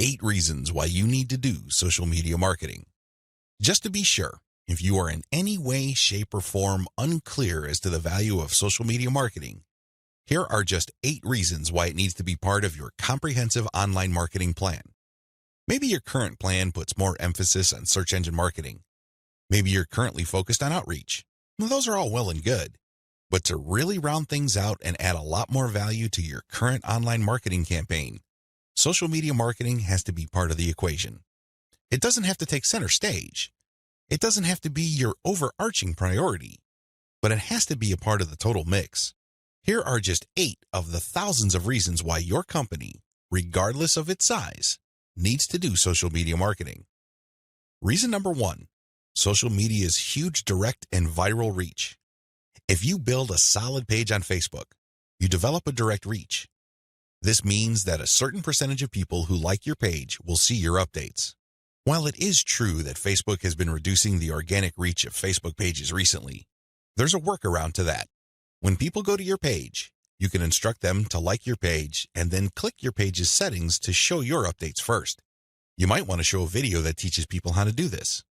8 reasons why you need to do social media marketing. Just to be sure, if you are in any way, shape, or form unclear as to the value of social media marketing, here are just 8 reasons why it needs to be part of your comprehensive online marketing plan. Maybe your current plan puts more emphasis on search engine marketing. Maybe you're currently focused on outreach. Well, those are all well and good. But to really round things out and add a lot more value to your current online marketing campaign, social media marketing has to be part of the equation. It doesn't have to take center stage. It doesn't have to be your overarching priority, but it has to be a part of the total mix. Here are just 8 of the thousands of reasons why your company, regardless of its size, needs to do social media marketing. Reason number 1, social media's huge direct and viral reach. If you build a solid page on Facebook, you develop a direct reach. This means that a certain percentage of people who like your page will see your updates. While it is true that Facebook has been reducing the organic reach of Facebook pages recently, there's a workaround to that. When people go to your page, you can instruct them to like your page and then click your page's settings to show your updates first. You might want to show a video that teaches people how to do this.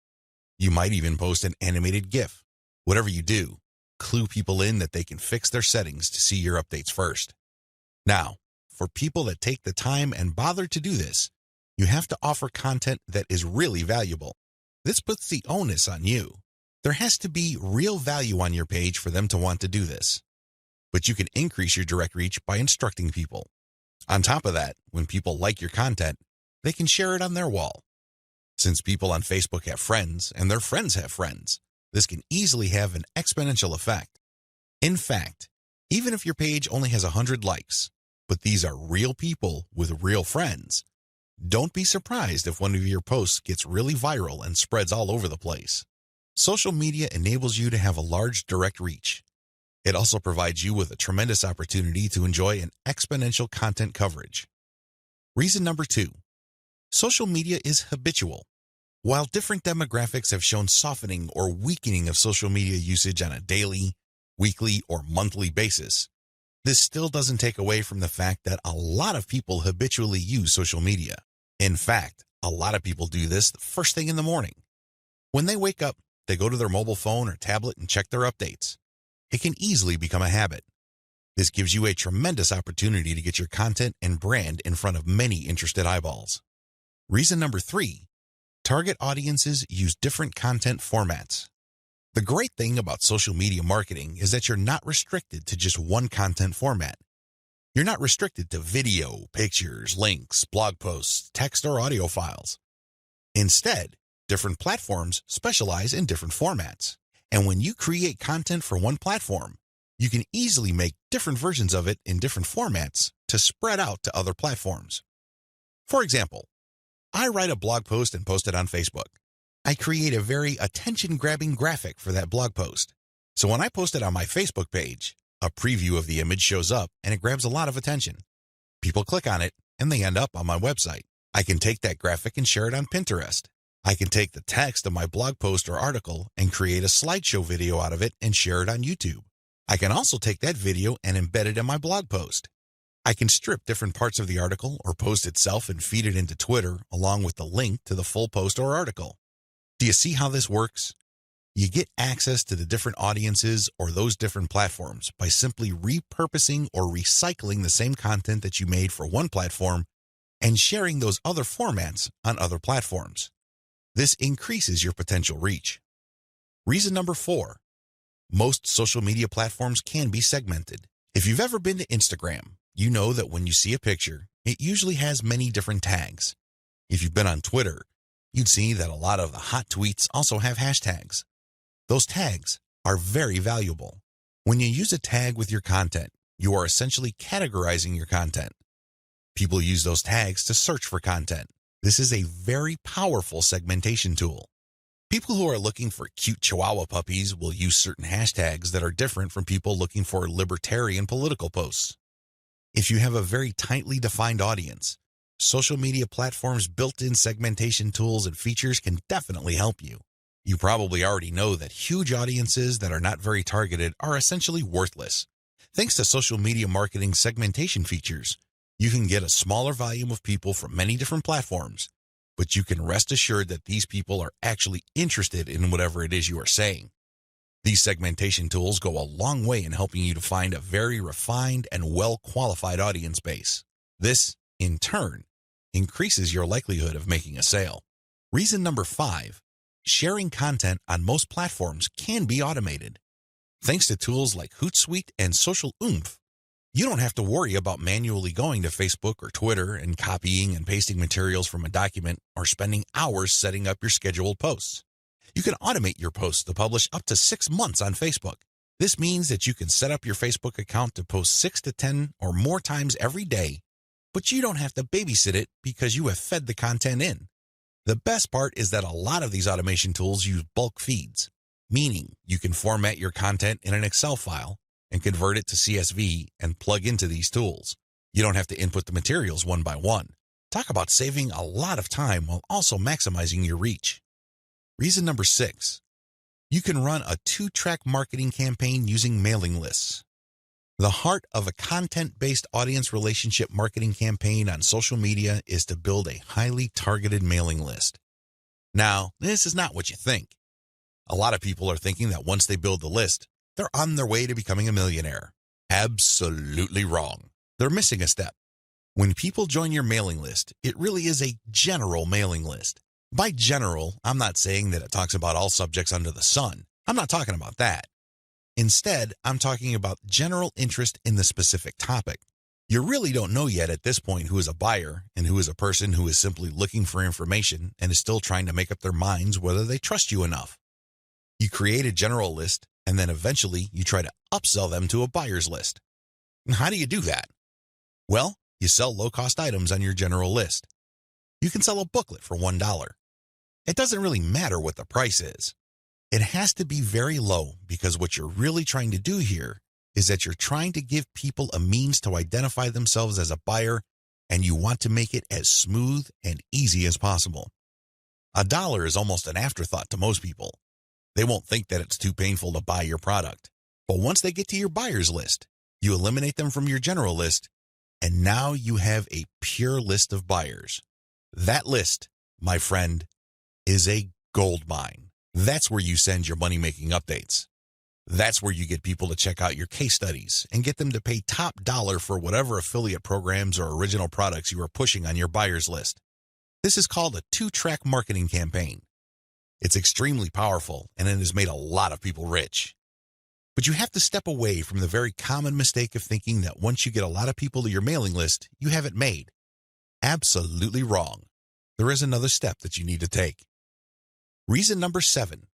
You might even post an animated GIF. Whatever you do, clue people in that they can fix their settings to see your updates first. Now, for people that take the time and bother to do this, you have to offer content that is really valuable. This puts the onus on you. There has to be real value on your page for them to want to do this. But you can increase your direct reach by instructing people. On top of that, when people like your content, they can share it on their wall. Since people on Facebook have friends and their friends have friends, this can easily have an exponential effect. In fact, even if your page only has 100 likes, but these are real people with real friends, don't be surprised if one of your posts gets really viral and spreads all over the place. Social media enables you to have a large direct reach. It also provides you with a tremendous opportunity to enjoy an exponential content coverage. Reason number 2, social media is habitual. While different demographics have shown softening or weakening of social media usage on a daily, weekly, or monthly basis, this still doesn't take away from the fact that a lot of people habitually use social media. In fact, a lot of people do this the first thing in the morning. When they wake up, they go to their mobile phone or tablet and check their updates. It can easily become a habit. This gives you a tremendous opportunity to get your content and brand in front of many interested eyeballs. Reason number 3, target audiences use different content formats. The great thing about social media marketing is that you're not restricted to just one content format. You're not restricted to video, pictures, links, blog posts, text, or audio files. Instead, different platforms specialize in different formats. And when you create content for one platform, you can easily make different versions of it in different formats to spread out to other platforms. For example, I write a blog post and post it on Facebook. I create a very attention-grabbing graphic for that blog post. So when I post it on my Facebook page, a preview of the image shows up and it grabs a lot of attention. People click on it and they end up on my website. I can take that graphic and share it on Pinterest. I can take the text of my blog post or article and create a slideshow video out of it and share it on YouTube. I can also take that video and embed it in my blog post. I can strip different parts of the article or post itself and feed it into Twitter along with the link to the full post or article. Do you see how this works? You get access to the different audiences or those different platforms by simply repurposing or recycling the same content that you made for one platform and sharing those other formats on other platforms. This increases your potential reach. Reason number 4, most social media platforms can be segmented. If you've ever been to Instagram, you know that when you see a picture, it usually has many different tags. If you've been on Twitter, you'd see that a lot of the hot tweets also have hashtags. Those tags are very valuable. When you use a tag with your content, you are essentially categorizing your content. People use those tags to search for content. This is a very powerful segmentation tool. People who are looking for cute Chihuahua puppies will use certain hashtags that are different from people looking for libertarian political posts. If you have a very tightly defined audience, social media platforms' built-in segmentation tools and features can definitely help you. You probably already know that huge audiences that are not very targeted are essentially worthless. Thanks to social media marketing segmentation features, You can get a smaller volume of people from many different platforms, but you can rest assured that these people are actually interested in whatever it is you are saying. These segmentation tools go a long way in helping you to find a very refined and well-qualified audience base. This, in turn, increases your likelihood of making a sale. Reason number 5, sharing content on most platforms can be automated. Thanks to tools like Hootsuite and Social Oomph, you don't have to worry about manually going to Facebook or Twitter and copying and pasting materials from a document or spending hours setting up your scheduled posts. You can automate your posts to publish up to 6 months on Facebook. This means that you can set up your Facebook account to post 6 to 10 or more times every day, but you don't have to babysit it because you have fed the content in. The best part is that a lot of these automation tools use bulk feeds, meaning you can format your content in an Excel file and convert it to CSV and plug into these tools. You don't have to input the materials one by one. Talk about saving a lot of time while also maximizing your reach. Reason number 6, you can run a 2-track marketing campaign using mailing lists. The heart of a content-based audience relationship marketing campaign on social media is to build a highly targeted mailing list. Now, this is not what you think. A lot of people are thinking that once they build the list, they're on their way to becoming a millionaire. Absolutely wrong. They're missing a step. When people join your mailing list, it really is a general mailing list. By general, I'm not saying that it talks about all subjects under the sun. I'm not talking about that. Instead, I'm talking about general interest in the specific topic. You really don't know yet at this point who is a buyer and who is a person who is simply looking for information and is still trying to make up their minds whether they trust you enough. You create a general list, and then eventually you try to upsell them to a buyer's list. And how do you do that? Well, you sell low-cost items on your general list. You can sell a booklet for $1. It doesn't really matter what the price is. It has to be very low because what you're really trying to do here is that you're trying to give people a means to identify themselves as a buyer, and you want to make it as smooth and easy as possible. $1 is almost an afterthought to most people. They won't think that it's too painful to buy your product. But once they get to your buyer's list, you eliminate them from your general list, and now you have a pure list of buyers. That list, my friend, is a gold mine. That's where you send your money-making updates. That's where you get people to check out your case studies and get them to pay top dollar for whatever affiliate programs or original products you are pushing on your buyer's list. This is called a 2-track marketing campaign. It's extremely powerful, and it has made a lot of people rich. But you have to step away from the very common mistake of thinking that once you get a lot of people to your mailing list, you have it made. Absolutely wrong. There is another step that you need to take. Reason number 7,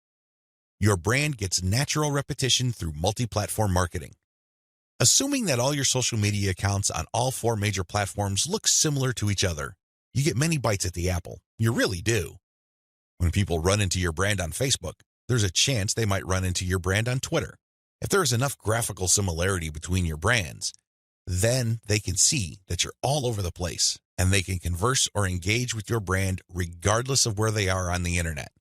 your brand gets natural repetition through multi-platform marketing. Assuming that all your social media accounts on all 4 major platforms look similar to each other, you get many bites at the apple. You really do. When people run into your brand on Facebook, there's a chance they might run into your brand on Twitter. If there is enough graphical similarity between your brands, then they can see that you're all over the place, and they can converse or engage with your brand regardless of where they are on the internet.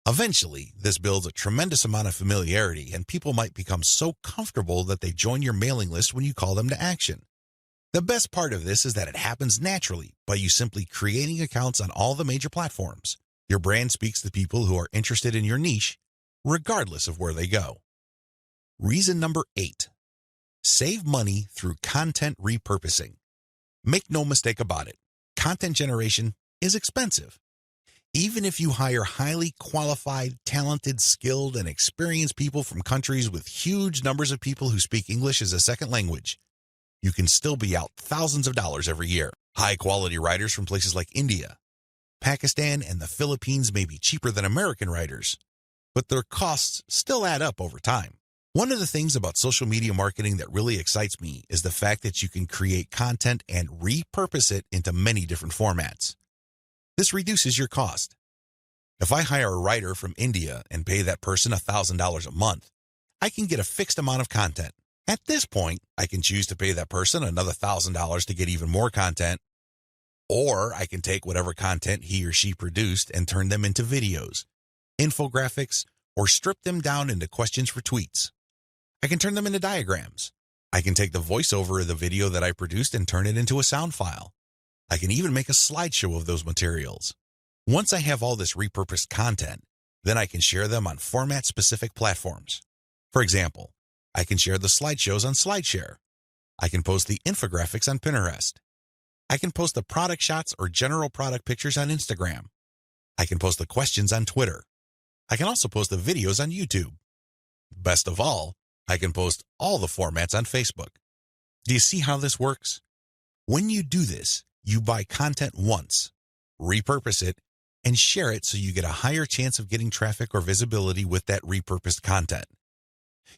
Eventually, this builds a tremendous amount of familiarity, and people might become so comfortable that they join your mailing list when you call them to action. The best part of this is that it happens naturally by you simply creating accounts on all the major platforms. Your brand speaks to people who are interested in your niche, regardless of where they go. Reason number 8, save money through content repurposing. Make no mistake about it, content generation is expensive. Even if you hire highly qualified, talented, skilled, and experienced people from countries with huge numbers of people who speak English as a second language, you can still be out thousands of dollars every year. High-quality writers from places like India, Pakistan, and the Philippines may be cheaper than American writers, but their costs still add up over time. One of the things about social media marketing that really excites me is the fact that you can create content and repurpose it into many different formats. This reduces your cost. If I hire a writer from India and pay that person $1,000 a month, I can get a fixed amount of content. At this point, I can choose to pay that person another $1,000 to get even more content, or I can take whatever content he or she produced and turn them into videos, infographics, or strip them down into questions for tweets. I can turn them into diagrams. I can take the voiceover of the video that I produced and turn it into a sound file. I can even make a slideshow of those materials. Once I have all this repurposed content, then I can share them on format-specific platforms. For example, I can share the slideshows on SlideShare. I can post the infographics on Pinterest. I can post the product shots or general product pictures on Instagram. I can post the questions on Twitter. I can also post the videos on YouTube. Best of all, I can post all the formats on Facebook. Do you see how this works? When you do this, you buy content once, repurpose it, and share it so you get a higher chance of getting traffic or visibility with that repurposed content.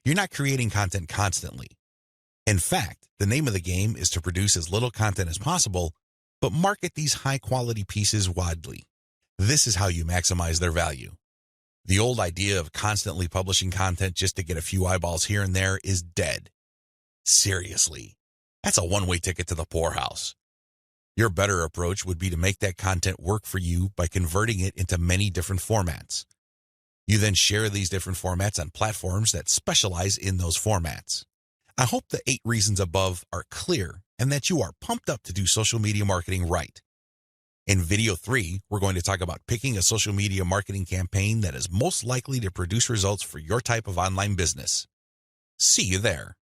You're not creating content constantly. In fact, the name of the game is to produce as little content as possible, but market these high-quality pieces widely. This is how you maximize their value. The old idea of constantly publishing content just to get a few eyeballs here and there is dead. Seriously, that's a one-way ticket to the poorhouse. Your better approach would be to make that content work for you by converting it into many different formats. You then share these different formats on platforms that specialize in those formats. I hope the 8 reasons above are clear and that you are pumped up to do social media marketing right. In video 3, we're going to talk about picking a social media marketing campaign that is most likely to produce results for your type of online business. See you there.